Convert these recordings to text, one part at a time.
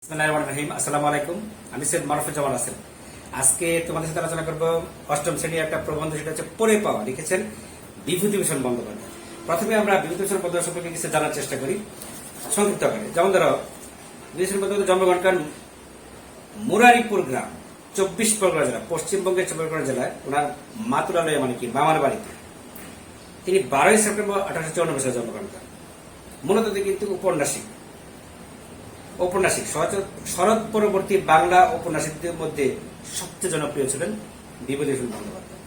আসসালামু আলাইকুম। আমি সৈয়দ মারুফুজ্জামান আছেন। আজকে তোমাদের সাথে আলোচনা করব অষ্টম শ্রেণীর একটা প্রবন্ধ, সেটা হচ্ছে পড়ে পাওয়া। লিখেছেন বিভূতিভূষণ বন্দ্যোপাধ্যায়। প্রথমে আমরা বিভূতিভূষণ বন্দ্যোপাধ্যায় সম্পর্কে কিছু জানার চেষ্টা করি সংক্ষিপ্ত আকারে। যেমন ধরো, বিভূতিভূষণ বন্দ্যোপাধ্যায় জন্মগ্রহণ করেন মুরারিপুর গ্রাম, 24 পরগনা জেলা, পশ্চিমবঙ্গের 24 পরগনা জেলায়। ওনার মাতুরালয়ে, মানে কি মামার বাড়িতে। তিনি 12ই সেপ্টেম্বর 1854 সালে জন্মগ্রহণ করেন। মূলত তিনি কিন্তু ঔপন্যাসিক শরৎ পরবর্তী বাংলা ঔপন্যাসিকদের মধ্যে সবচেয়ে জনপ্রিয় ছিলেন বিভূতিভূষণ বন্দ্যোপাধ্যায়।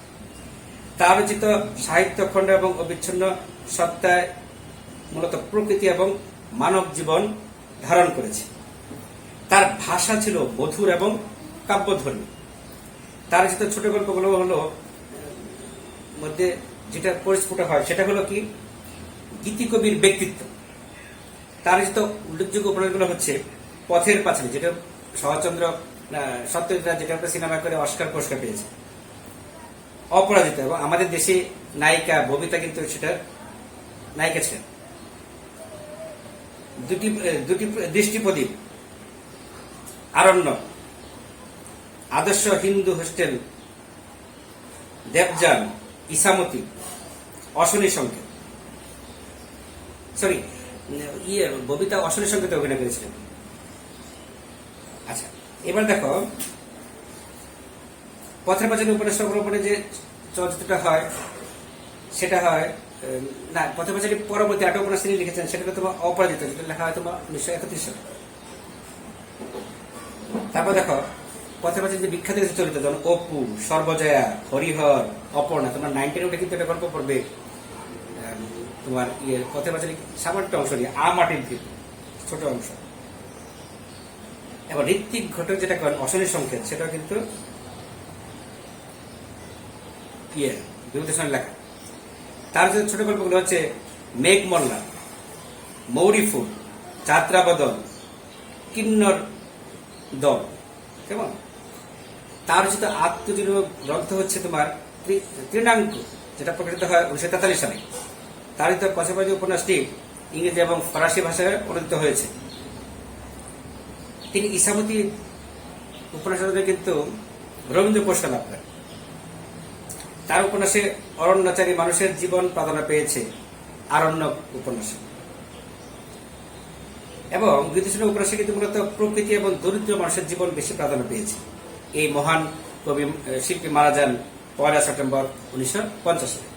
তার রচিত সাহিত্যখণ্ড এবং অবিচ্ছিন্ন সত্তায় মূলত প্রকৃতি এবং মানব জীবন ধারণ করেছে। তার ভাষা ছিল মধুর এবং কাব্যধর্মী। তার রচিত ছোট গল্পগুলো হলো মধ্যে যেটা পরিস্ফুট হয় সেটা হলো কি গীতিকবির ব্যক্তিত্ব। তার রচিত উল্লেখযোগ্য উপন্যাসগুলো হচ্ছে পথের পাঁচালী, যেটা শরৎচন্দ্র সত্যজিৎ রায় যেটা সিনেমা করে অস্কার পুরস্কার পেয়েছে, অপরাজিত, এবং আমাদের দেশে নায়িকা ববিতা কিন্তু সেটা নায়িকা ছিলেন। দুটি দৃষ্টিপ্রদীপ, আরণ্যক, আদর্শ হিন্দু হোস্টেল, দেবযান, ইসামতি, অশনি সংকেত, ববিতা অশনি সংকেতে অভিনয় করেছিলেন। আচ্ছা, এবার দেখো পথের পাঁচালী উপন্যাস অবলম্বনে যে চলচ্চিত্রটা হয় সেটা হয় না, পথের পাঁচালী পরবর্তী একটা উপন্যাস তিনি লিখেছেন, সেটা তোমার অপরাজিত, যেটা লেখা হয় তোমার 1931 সালে। তারপর দেখো পথের পাঁচালী যে বিখ্যাত চরিত্র, যেমন অপু, সর্বজয়া, হরিহর, অপর্ণা, তোমার 9-10 উঠে কিন্তু একটা গল্প পড়বে তোমার পথের পাঁচালী সামান্য অংশ নিয়ে, মাটির দ্বীপ, ছোট অংশ। এবং ঋত্বিক ঘটক যেটা করেন অশনি সংকেত, সেটাও কিন্তু বিভূতিভূষণ লেখা। তার যে ছোট গল্পগুলো হচ্ছে মেঘমল্লা, মৌরিফুল, যাত্রাবদল, কিন্নর দল। কেমন? তার রচিত আত্মজীবনী গ্রন্থ হচ্ছে তোমার তৃণাঙ্ক, যেটা প্রকাশিত হয় 1943 সালে। তার পথের পাঁচালী উপন্যাসটি ইংরেজি এবং ফরাসি ভাষায় অনুদিত হয়েছে। তিনি ইসামতি উপন্যাসে কিন্তু রবীন্দ্র পুরস্কার লাভ করেন। তার উপন্যাসে অরণ্যচারী মানুষের জীবন প্রাধান্য পেয়েছে আরণ্যক উপন্যাসে। এবং বিভূতিভূষণ উপন্যাসে কিন্তু মূলত প্রকৃতি এবং দরিদ্র মানুষের জীবন বেশি প্রাধান্য পেয়েছে। এই মহান কবি শিল্পী মারা যান 1 সেপ্টেম্বর 1950 সালে।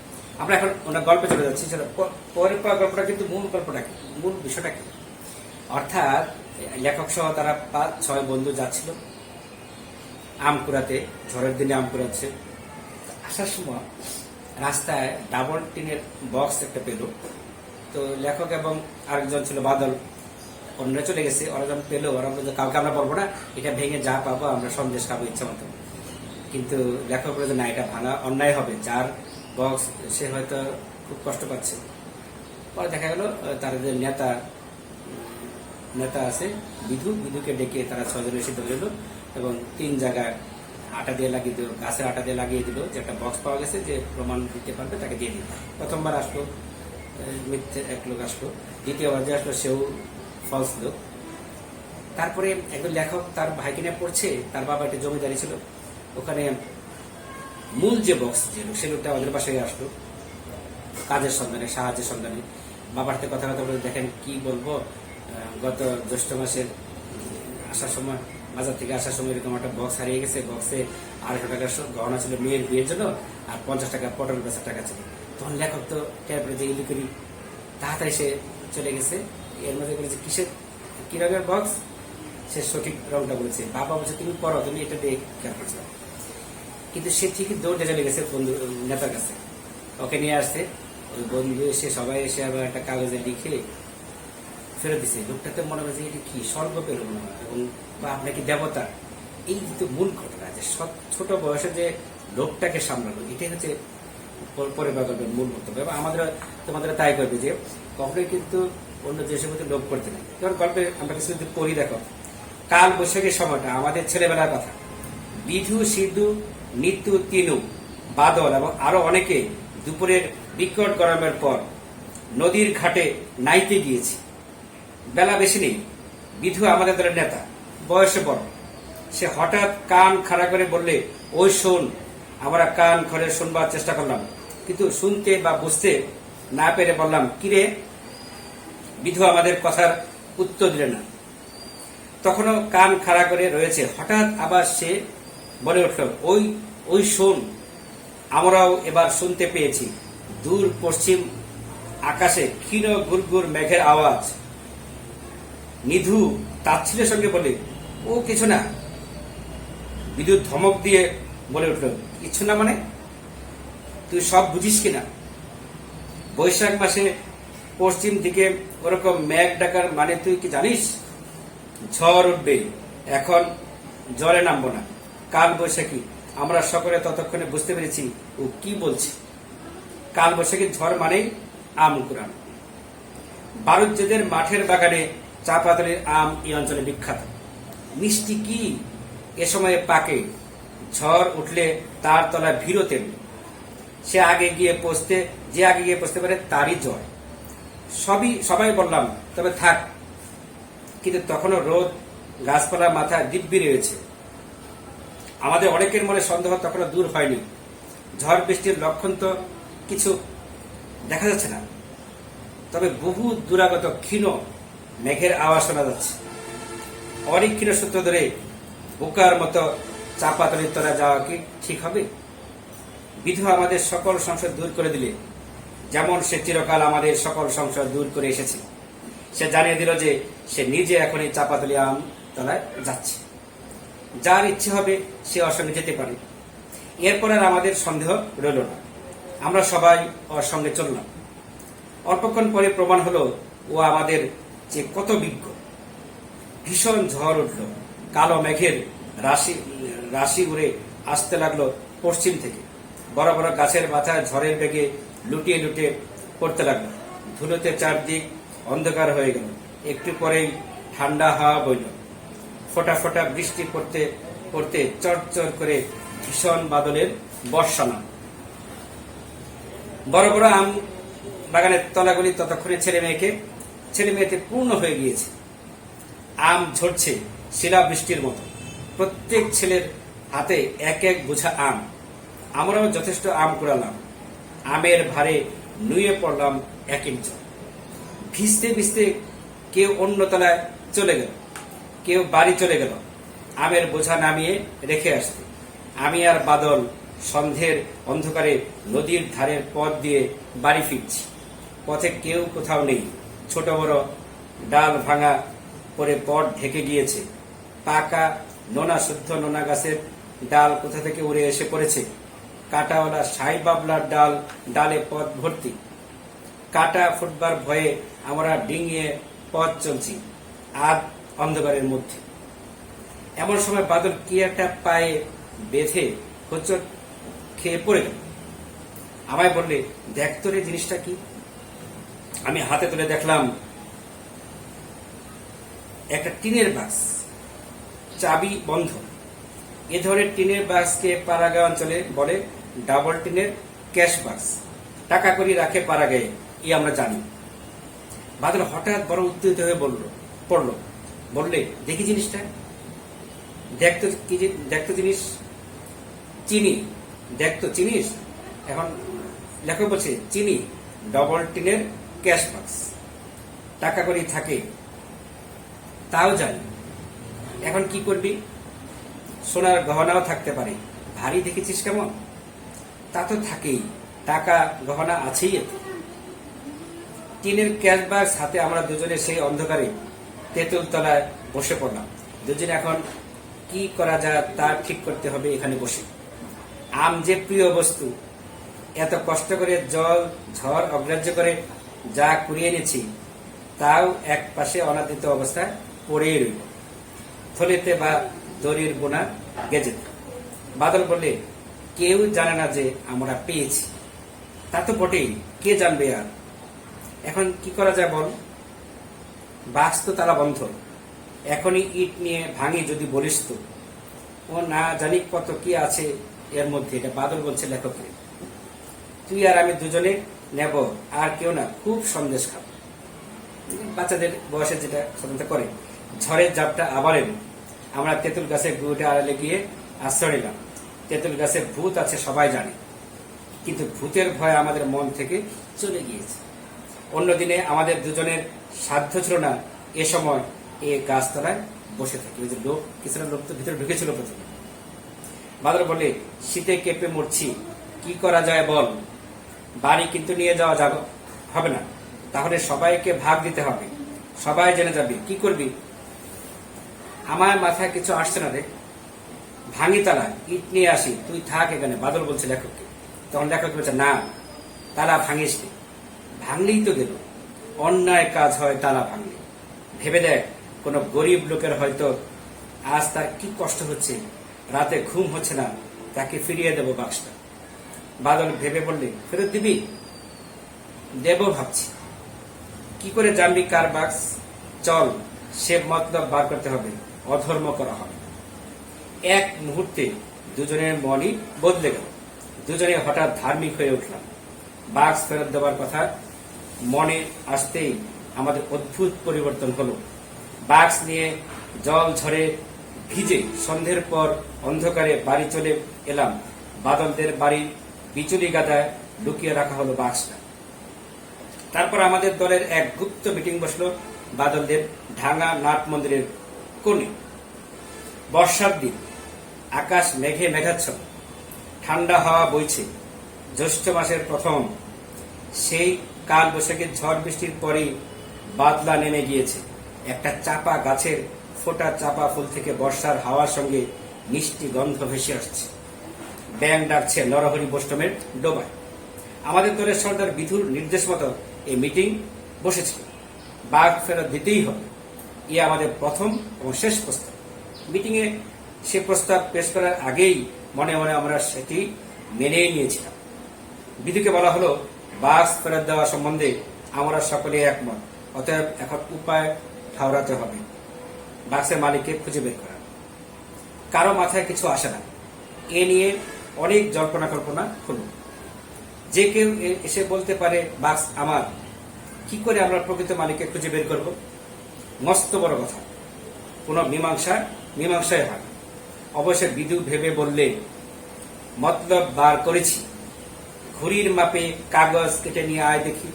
আমরা এখন ওনার গল্পে চলে যাচ্ছি। পরের গল্পটা কিন্তু মূল বিষয়টা কি, অর্থাৎ লেখক সহ তারা 5-6 বন্ধু যাচ্ছিল আম কুড়াতে, ঝড়ের দিনে আম কুড়াচ্ছে। আসার সময় রাস্তায় ডাবল টিনের বক্স একটা পেল। তো লেখক এবং আরেকজন ছিল বাদল, অন্যরা চলে গেছে। ওরা যখন পেলো, ওরা বলছে কাউকে আমরা বলবো না, এটা ভেঙে যা পাবো আমরা সন্দেশ খাবো ইচ্ছা মতো। কিন্তু লেখক বলে না, এটা ভাঙা অন্যায় হবে, যার বক্স সে হয়তো খুব কষ্ট পাচ্ছে। পরে দেখা গেল তার যে নেতা আছে বিধুকে ডেকে তারা 6 জনের সিদ্ধান্ত নিল এবং 3 জায়গায় আটা দিয়ে লাগিয়ে দিল, গাছের আটা দিয়ে লাগিয়ে দিল, যে একটা বক্স পাওয়া গেছে, যে প্রমাণ দিতে পারবে তাকে দিয়ে দিল। প্রথমবার আসলো মিথ্যে এক লোক আসলো, দ্বিতীয়বার যে আসলো সেও ফলস লোক। তারপরে একজন লেখক তার ভাইকে নিয়ে পড়ছে, তার বাবা একটা জমিদারি ছিল, ওখানে মূল যে বক্স ছিল সে লোকটা আমাদের পাশে আসলো কাজের সন্ধানে, সাহায্যের সন্ধানে। বাবার সাথে কথা বলে, দেখেন কি বলবো, গত জ্যৈষ্ঠ মাসের আসার সময়, বাজার থেকে আসার সময় এরকম একটা বক্স হারিয়ে গেছে। বক্সে 250 টাকা গহনা ছিল মেয়ের বিয়ের জন্য, আর 50 টাকা পটল বেচার টাকা ছিল। তখন লেখক তো ট্যাপরে যে ইলি করি, তাড়াতাড়ি সে চলে গেছে। এর মধ্যে বলেছে কি রঙের বক্স, সে সঠিক রংটা বলেছে। বাবা বলছে তুমি পড়ো, তুমি এটা দিয়ে খেয়াল করছো। কিন্তু সে ঠিকই দৌড়ে চলে গেছে বন্ধু নেতার কাছে, ওকে নিয়ে আসছে। ওই বন্ধু এসে সবাই এসে আবার একটা কাগজে লিখে ফেরত দিচ্ছে। লোকটাতে মনে হয়েছে এটি কি স্বর্গ পেল মনে হয়, এবং বা আপনাকে দেবতা। এই কিন্তু মূল ঘটনা, যে ছোট বয়সে যে লোকটাকে সামলালো, এটাই হচ্ছে পরিবার গল্পের মূল বক্তব্য। এবং তোমাদের তাই করবে যে কখনোই কিন্তু অন্য দেশের মধ্যে লোভ করতে নেই। কারণ গল্পে আমরা কিছু যদি পড়ি, দেখো কাল বৈশাখের সময়টা আমাদের ছেলেবেলার কথা। বিধু, সিধু, নিতু, তিনু, বাদল এবং আরো অনেকে দুপুরের বিকট গরমের পর নদীর ঘাটে নাইতে গিয়েছি। বেলা বেশি নেই, বিধু আমাদের দলের নেতা, বয়সে বড়। সে হঠাৎ কান খাড়া করে বললে, ওই শোন। আমরা কান খড়ে শুনবার চেষ্টা করলাম, কিন্তু শুনতে বা বুঝতে না পেরে বললাম, কিরে? বিধু আমাদের কথার উত্তর দিলে না। তখনও কান খাড়া করে রয়েছে। হঠাৎ আবার সে বলে উঠল, ওই ওই শোন। আমরাও এবার শুনতে পেয়েছি দূর পশ্চিম আকাশে ক্ষীণ গুড়গুড় মেঘের আওয়াজ। নিধু তাচ্ছিল্যের সঙ্গে বলে, ও কিছু না। বিদ্যুৎ ধমক দিয়ে বলে উঠল, কিছু না মানে? তুই সব বুঝিস কিনা? বৈশাখ মাসে পশ্চিম দিকে ওরকম মেঘ ডাকার মানে তুই কি জানিস? ঝড় উঠবে, এখন জলে নামবো না। কাল বৈশাখী। আমরা সকলে ততক্ষণে বুঝতে পেরেছি ও কি বলছে। কাল বৈশাখী ঝড় মানেই আম কুড়ান। বারুজ্যেদের মাঠের বাগানে চাপাতলির আম এই অঞ্চলে বিখ্যাত। মিষ্টি কি এ সময়ে পাকে। ঝড় উঠলে তার তলায় ভিড়ও তেমনি। যে আগে গিয়ে পৌঁছতে পারে তারই জ্বর। সবাই বললাম, তবে থাক। কিন্তু তখনও রোদ গাছপালা মাথা দিব্যি রয়েছে। আমাদের অনেকের মনে সন্দেহ তখনও দূর হয়নি। ঝড় বৃষ্টির লক্ষণ তো কিছু দেখা যাচ্ছে না, তবে বহু দূরাগত ক্ষীণ মেঘের আওয়াজ শোনা যাচ্ছে। অনেক ক্ষীণ সূত্র ধরে বোকার মতো চাপাতলির তলা যাওয়া কি ঠিক হবে? বিধু আমাদের সকল সংশয় দূর করে দিলে, যেমন সে চিরকাল আমাদের সকল সংশয় দূর করে এসেছে। সে জানিয়ে দিল যে সে নিজে এখন এই চাপাতলি আম তলায় যাচ্ছে। যার ইচ্ছে হবে সে ওর সঙ্গে যেতে পারে। এরপর আর আমাদের সন্দেহ রইল না। আমরা সবাই ওর সঙ্গে চললাম। অল্পক্ষণ পরে প্রমাণ হলো ও আমাদের যে কত বিজ্ঞ। ভীষণ ঝড় উঠল। কালো মেঘের রাশি উড়ে আসতে লাগলো পশ্চিম থেকে। বড় বড় গাছের মাথায় ঝড়ের বেগে লুটিয়ে লুটিয়ে পড়তে লাগলো। ধুলোতে চারদিক অন্ধকার হয়ে গেল। একটু পরেই ঠান্ডা হাওয়া বইল। ফোঁটা ফোঁটা বৃষ্টি পড়তে পড়তে চড়চড় করে ভীষণ বাদলের বর্ষা নাম। বড় বড় আম বাগানের তলাগুলি ততক্ষণে ছেলে মেয়েতে পূর্ণ হয়ে গিয়েছে। আম ঝরছে শিলা বৃষ্টির মতো। প্রত্যেক ছেলের হাতে এক এক বোঝা আম। আমরাও যথেষ্ট আম কুড়ালাম। আমের ভারে নুয়ে পড়লাম এক ইঞ্চ। ভিজতে ভিজতে কেউ অন্য তলায় চলে গেল, কেউ বাড়ি চলে গেল আমের বোঝা নামিয়ে রেখে আসতে। আমি আর বাদল সন্ধ্যের অন্ধকারে নদীর ধারের পথ দিয়ে বাড়ি ফিরছি। পথে কেউ কোথাও নেই। ছোট বড় ডাল ভাঙা পরে পথ ঢেকে গিয়েছে। পাকা নোনা গাছের ডাল কোথা থেকে উড়ে এসে পড়েছে। কাঁটাওয়ালা সাই বাবলার ডালে পথ ভর্তি। কাঁটা ফুটবার ভয়ে আমরা ডিঙিয়ে পথ চলছি আর অন্ধকারের মধ্যে। এমন সময় বাদল কি একটা পায়ে বেঁধে হোঁচট খেয়ে পড়ে গেল। আমায় বললে, দেখ তো রে জিনিসটা কি। আমি হাতে তুলে দেখলাম একটা টিনের বাক্স, চাবি বন্ধ। এ ধরনের টিনের বাক্সকে পাড়াগাঁ অঞ্চলে বলে ডাবল টিনের ক্যাশ বাক্স। টাকা করি রাখে পাড়াগাঁয়ে, এই আমরা জানি। বাদল হঠাৎ বড় উত্তেজিত হয়ে পড়ল। বললে, দেখি জিনিসটা। দেখতো জিনিস চিনি। দেখতো চিনিস? এখন লেখক বলছে চিনি, ডবল টিনের ক্যাশ বাক্স। টাকা করি থাকে, তাও জানি। এখন কি করবি? সোনার গহনাও থাকতে পারে। ভারী দেখেছিস কেমন? তা তো থাকেই, টাকা গহনা আছেই এতে। টিনের ক্যাশ বাক্স হাতে আমরা দুজনে সেই অন্ধকারে তেঁতুল তলায় বসে পড়লাম। দুজনে এখন কি করা যায় তা ঠিক করতে হবে এখানে বসে। আম যে প্রিয় বস্তু, এত কষ্ট করে জল ঝড় অগ্রাহ্য করে যা কুড়িয়ে এনেছি, তাও এক পাশে অনাদৃত অবস্থায় পড়েই রইল, থলেতে বা দড়ির বোনা গেজেতে। বাদল বললে, কেউ জানে না যে আমরা পেয়েছি। তা তো বটেই, কে জানবে আর। এখন কি করা যায় বল? বাক্স তো তালা বন্ধ। এখনই ইট নিয়ে ভাঙি যদি বলিস তো। ও না জানি কত কি আছে এর মধ্যে। এটা বাদল বলছে লেখককে। তুই আর আমি দুজনে নেব, আর কেউ না। খুব সন্দেশ খাব। বাচ্চাদের বয়সে যেটা সাধারণত করে। ঝড়ের ঝাপটা আবার এলো। আমরা তেঁতুল গাছের গুড়ে আড়ালে গিয়ে আশ্রয় নিলাম। তেঁতুল গাছে ভূত আছে সবাই জানে, কিন্তু ভূতের ভয় আমাদের মন থেকে চলে গিয়েছে। অন্যদিনে আমাদের দুজনের সাধ্য ছিল না এ সময় এ গাছতলায় বসে থাকি। ওই যে লোক, কিছুটা লোক তো ভিতরে ঢুকেছিল প্রথমে। বাদল বলে, শীতে কেঁপে মরছি, কি করা যায় বল? বাড়ি কিন্তু নিয়ে যাওয়া যাবে হবে না, তাহলে সবাইকে ভাগ দিতে হবে, সবাই জেনে যাবে, কি করবি? আমার মাথায় কিছু আসছে না রে, ভাঙি তালা, ইট নিয়ে আসি, তুই থাক এখানে। বাদল বলছে লেখককে। তখন লেখক বলছে, না, তালা ভাঙিস নি, ভাঙলেই তো গেল, অন্যায় কাজ হয় তালা ভাঙলে। ভেবে দেখ, কোন গরিব লোকের হয়তো আজ তার কি কষ্ট হচ্ছে, রাতে ঘুম হচ্ছে না, তাকে ফিরিয়ে দেবো বাক্সটা। বাদল ভেবে বললে, ফেরত দিবি? দেব ভাবছি। কি করে জানবি কার বাক্স? চল, সে মতলব বার করতে হবে, অধর্ম করা হবে। এক মুহূর্তে দুজনের মনই বদলে গেল। দুজনে হঠাৎ ধার্মিক হয়ে উঠলাম। বাক্স ফেরত দেওয়ার কথা মনে আসতেই আমাদের অদ্ভুত পরিবর্তন হলো। বাক্স নিয়ে জল ঝরে ভিজে সন্ধ্যের পর অন্ধকারে বাড়ি চলে এলাম। বাদলদের বাড়ির বিচুলি গাদায় লুকিয়ে রাখা হলো বাক্সটা। তারপর আমাদের দলের এক গুপ্ত মিটিং বসলো বাদলদের ঢাঙ্গা নাট মন্দিরের কোণে। বর্ষার দিন, আকাশ মেঘে মেঘাচ্ছন্ন, ঠান্ডা হাওয়া বইছে। জ্যৈষ্ঠ মাসের প্রথম, সেই কাল বৈশাখের ঝড় বৃষ্টির পরেই বাদলা নেমে গিয়েছে। একটা চাপা গাছের ফোটা চাপা ফুল থেকে বর্ষার হাওয়ার সঙ্গে মিষ্টি গন্ধ ভেসে আসছে। ব্যাং ডাকছে নরহরি বৈষ্ণবের ডোবায়। আমাদের দলের সর্দার বিধুর নির্দেশ মতো এই মিটিং বসেছিল। বাঘ ফেরত দিতেই হবে, ইয়ে আমাদের প্রথম এবং শেষ প্রস্তাব। মিটিংয়ে সে প্রস্তাব পেশ করার আগেই মনে মনে আমরা সেটি মেনে নিয়েছিলাম। বিধুকে বলা হলো, বাক্স ফেরত দেওয়া সম্বন্ধে আমরা সকলে একমত, অতএব এখন উপায় ঠাউরাতে হবে, বাক্সের মালিককে খুঁজে বের করা। কারো মাথায় কিছু আসে না। এ নিয়ে অনেক জল্পনা কল্পনা হল। যে কেউ এসে বলতে পারে বাক্স আমার, কি করে আমরা প্রকৃত মালিককে খুঁজে বের করব? মস্ত বড় কথা, কোন মীমাংসায় হয়। অবশ্যই বিধু ভেবে বললে, মতলব বার করেছি, ঘড়ির মাপে কাগজ কেটে নিয়ে আয় দেখি।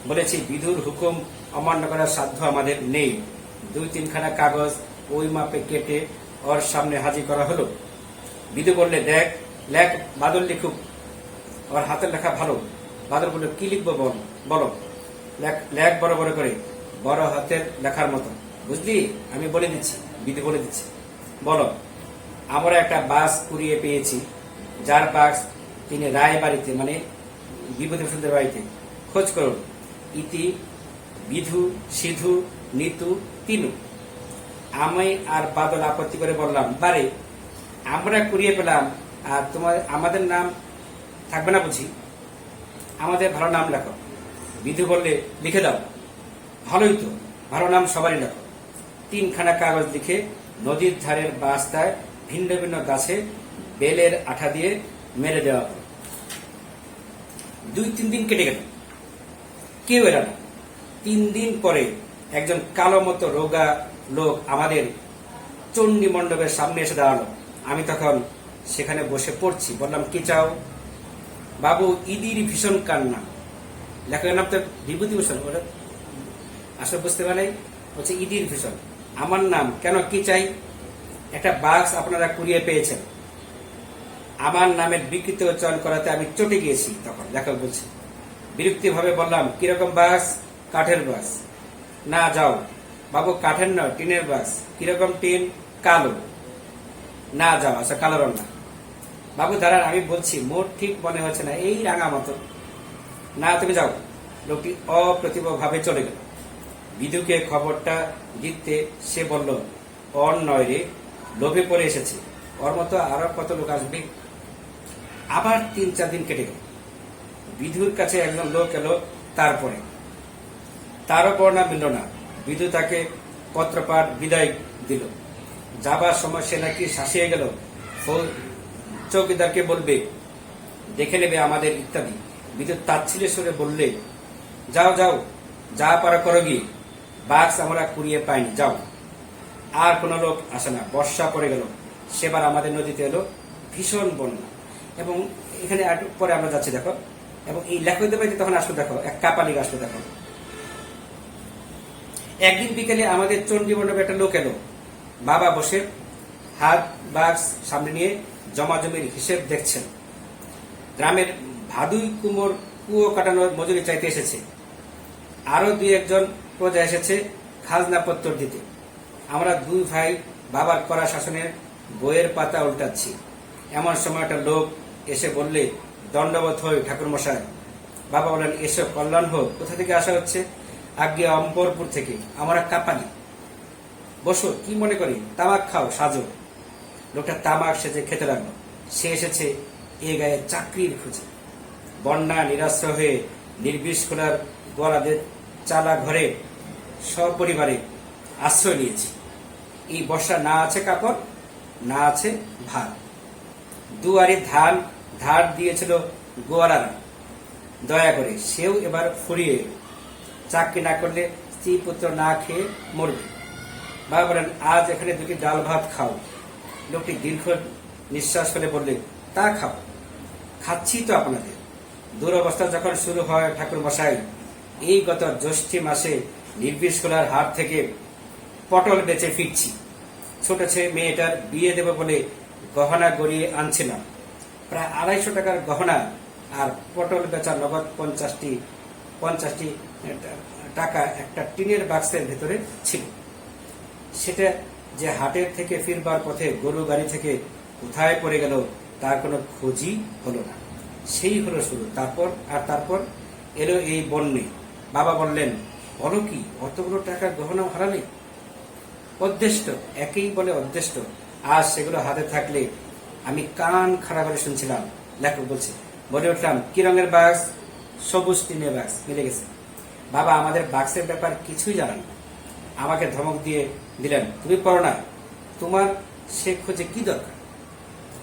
বলেছি, বিধুর হুকুম অমান্য করার সাধ্য আমাদের নেই। 2-3খানা কাগজ ওই মাপে কেটে ওর সামনে হাজির করা হলো। বিধু বললে, দেখ, লেখ, বাদল লিখুক, ওর হাতের লেখা ভালো। বাদল বলল, কি লিখবো বলো? লেখ বড় বড় করে, বড় হাতের লেখার মতো, বুঝলি? আমি বলে দিচ্ছি। বিধু বলে দিচ্ছি, বলো। আমরা একটা বাস কুড়িয়ে পেয়েছি, যার বাক্স তিনি রায় বাড়িতে, মানে বিভূতিভূষণদের বাড়িতে। খোঁজ করুন। ইতি বিধু, সিধু, নিতু, তিনু। আমি আর বাদল আপত্তি করে বললাম, বারে, আমরা কুড়িয়ে পেলাম, আর আমাদের নাম থাকবে না বুঝি? আমাদের ভালো নাম লেখো। বিধু বললে, লিখে দাও। ভালোই তো, ভালো নাম সবারই লেখো। 3খানা কাগজ লিখে নদীর ধারের বাস্তায় ভিন্ন ভিন্ন গাছে বেলের আঠা দিয়ে মেরে দেওয়া হলো। 2-3 দিন কেটে গেল, কেউ এরা না। 3 দিন পরে একজন কালো মতো রোগা লোক আমাদের চণ্ডী মণ্ডপের সামনে এসে দাঁড়ালো। আমি তখন সেখানে বসে পড়ছি। বললাম, কি চাও? বাবু, ইদির ভীষণ কান্না। লেখকের নাম তো বিভূতিভূষণ, ওটা আসলে বুঝতে পারে। বলছে, ইদির ভীষণ আমার নাম, কেন, কি চাই? একটা বাক্স আপনারা কুড়িয়ে পেয়েছেন, আমার নামের বিকৃত চয়ন করাতে আমি চটে গিয়েছি। তখন লেখক বলছে, বিরক্তি ভাবে বললাম, কিরকম বাক্স? কাঠের বাক্স। না, যাও বাবু, কাঠের নয়, টিনের বাক্স। কিরকম টিন? কালো। না, যাও, আচ্ছা কালো রং না। বাবু দাঁড়ান, আমি বলছি, মোট ঠিক মনে হচ্ছে না, এই রাঙা মতো। না, তুমি যাও। লোকটি অপ্রতিভ ভাবে চলে গেল। বিধুকে খবরটা দিতে সে বলল, ওর নয় রে, লোভে পড়ে এসেছে, ওর মতো আরো কত লোক আসবে। আবার 3-4 দিন কেটে গেল। বিধুর কাছে একজন লোক এলো। তারপরে তারও বর্ণা মিলল না। বিধু তাকে পত্রপাঠ বিদায় দিল। যাবার সময় সে নাকি শাসিয়ে গেল, চৌকিদারকে বলবে, দেখে নেবে আমাদের, ইত্যাদি। বিধু তাচ্ছিল্যের সুরে বললে, যাও যাও, যা পারো করো গিয়ে, বাক্স আমরা কুড়িয়ে পাইনি, যাও। আর কোনো লোক আসে না। বর্ষা পড়ে গেল, সেবার আমাদের নদীতে এলো ভীষণ বন্যা। এবং এখানে পরে আমরা যাচ্ছি দেখো, এবং এই লেখকদের বাড়িতে তখন আসলো দেখো, এক কাপালিক আসলো দেখো। একদিন বিকেলে আমাদের চণ্ডী মণ্ডপে একটা লোক এলো। বাবা বসে হাত বাক্স সামনে নিয়ে জমাজমির হিসেব দেখছেন। গ্রামের ভাদুই কুমোর কুয়ো কাটানোর মজুরি চাইতে এসেছে। আরো দুই একজন প্রজা এসেছে খাজনা পত্তর দিতে। আমরা দুই ভাই বাবার করা শাসনের বইয়ের পাতা উল্টাচ্ছি। এমন সময় একটা লোক এসে বললে, দণ্ডবোধ হই ঠাকুর মশাই। বাবা বলেন, এসো, কল্যাণ হোক। কোথা থেকে আসা হচ্ছে? আজ্ঞে অম্বরপুর থেকে। আমরা কাপালি। বসো, কি মনে করি? তামাক খাও, সাজো। লোকটা তামাক সেজে খেতে লাগলো। সে এসেছে এ গায়ে চাকরির খুঁজে। বন্যা নিরাশ্রয় হয়ে নির্বিষ খোলার গোয়ালাদের চালা ঘরে সপরিবারে আশ্রয় নিয়েছি। এই বর্ষা না আছে কাপড়, না আছে ভাত। দুয়ারে ধান ধার দিয়েছিল গোয়ালারা, দয়া করে সেও এবার ফুরিয়ে এলো। চাকরি না করলে স্ত্রী পুত্র না খেয়ে মরবে। বাবা বলেন, আজ এখানে দুটি ডাল ভাত খাও। লোকটি দীর্ঘ নিঃশ্বাস ফেলে বললে, তা খাও। খাচ্ছি তো আপনাদের। দুরবস্থা যখন শুরু হয় ঠাকুর মশাই, এই গত জ্যৈষ্ঠী মাসে নির্বিষ খোলার হাট থেকে পটল বেচে ফিরছি। ছোট ছেলে মেয়েটার বিয়ে দেব বলে গহনা গড়িয়ে আনছিলাম। প্রায় 250 টাকার গহনা আর পটল বেচা নগদ 50টি টাকা একটা টিনের বাক্সের ভেতরে ছিল। সেটা যে হাটের থেকে ফিরবার পথে গরু গাড়ি থেকে কোথায় পড়ে গেল তার কোনো খোঁজই হলো না। সেই হলো শুরু। তারপর এলো এই বন্যে। বাবা বললেন, বলো কি, অতগুলো টাকা গহনা হারালে? অদৃষ্ট, একেই বলে অদৃষ্ট। আজ সেগুলো হাতে থাকলে আমি কান খাড়া করে শুনছিলাম। লেখক বলছে, বলে উঠলাম, কি রঙের বাক্স? সবুজ টিনের বাক্স। মিলে গেছে। বাবা আমাদের বাক্সের ব্যাপার কিছুই জানান না। আমাকে ধমক দিয়ে দিলেন, তুমি পড়ো না, তোমার সে খোঁজে কি দরকার?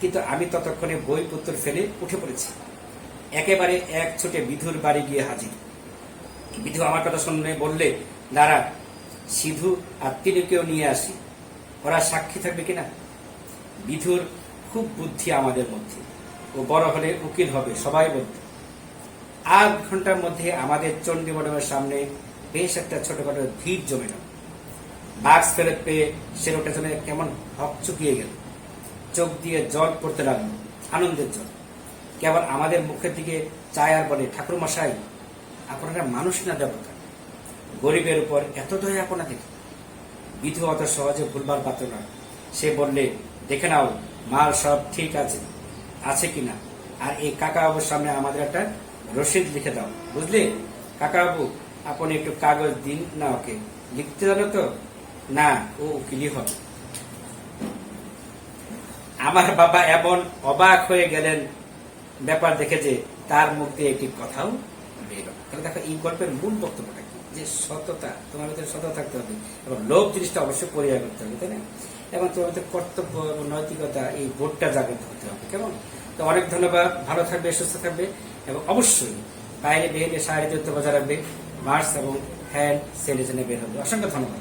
কিন্তু আমি ততক্ষণে বই পুত্র ফেলে উঠে পড়েছি। একেবারে এক ছুটে বিধুর বাড়ি গিয়ে হাজির। বিধু আমার কথা শুনে বললে, দাঁড়া, সিধু আর তিনুকেও নিয়ে আসি, ওরা সাক্ষী থাকবে কিনা। বিধুর খুব বুদ্ধি আমাদের মধ্যে, ও বড় হলে উকিল হবে, সবাই বলবে। 8 ঘন্টার মধ্যে আমাদের চণ্ডী মণ্ডপের সামনে বেশ একটা ছোটখাটো ভিড় জমে গেল। বাক্স ফেরত পেয়ে সে লোকটা যেন কেমন হকচকিয়ে গেল। চোখ দিয়ে জল পড়তে লাগলো, আনন্দের জল। কেবল আমাদের মুখের দিকে চায় আর বলে, ঠাকুর মশাই, আপনারা মানুষ না দেবতা? গরিবের উপর এত দয়া আপনাদের? বিধু অত সহজে ভুলবার পাত্র না। সে বললে, দেখে নাও মাল সব ঠিক আছে কিনা, আর এই কাকাবাবুর সামনে আমাদের একটা রসিদ লিখে দাও, বুঝলে? কাকাবাবু, আপনি একটু কাগজ দিন না, ওকে লিখতে জানো তো? না, ও উকিলই হবে। আমার বাবা এমন অবাক হয়ে গেলেন ব্যাপার দেখে যে তার মুখ দিয়ে একটি কথাও বেরো। তাহলে দেখো, এই গল্পের মূল বক্তব্যটা কি, যে সততা, তোমার ভিতরে সততা থাকতে হবে এবং লোভ জিনিসটা অবশ্যই পরিহার করতে হবে, তাই না? এবং তোমার ভিতরে কর্তব্য এবং নৈতিকতা, এই বোধটা জাগ্রত হতে হবে। কেমন? তো অনেক ধন্যবাদ। ভালো থাকবে, সুস্থ থাকবে, এবং অবশ্যই বাইরে বেরিয়ে শারীরিক দূরত্ব বজায় রাখবে। মাস্ক এবং হ্যান্ড স্যানিটাইজার বের হবে। অসংখ্য ধন্যবাদ।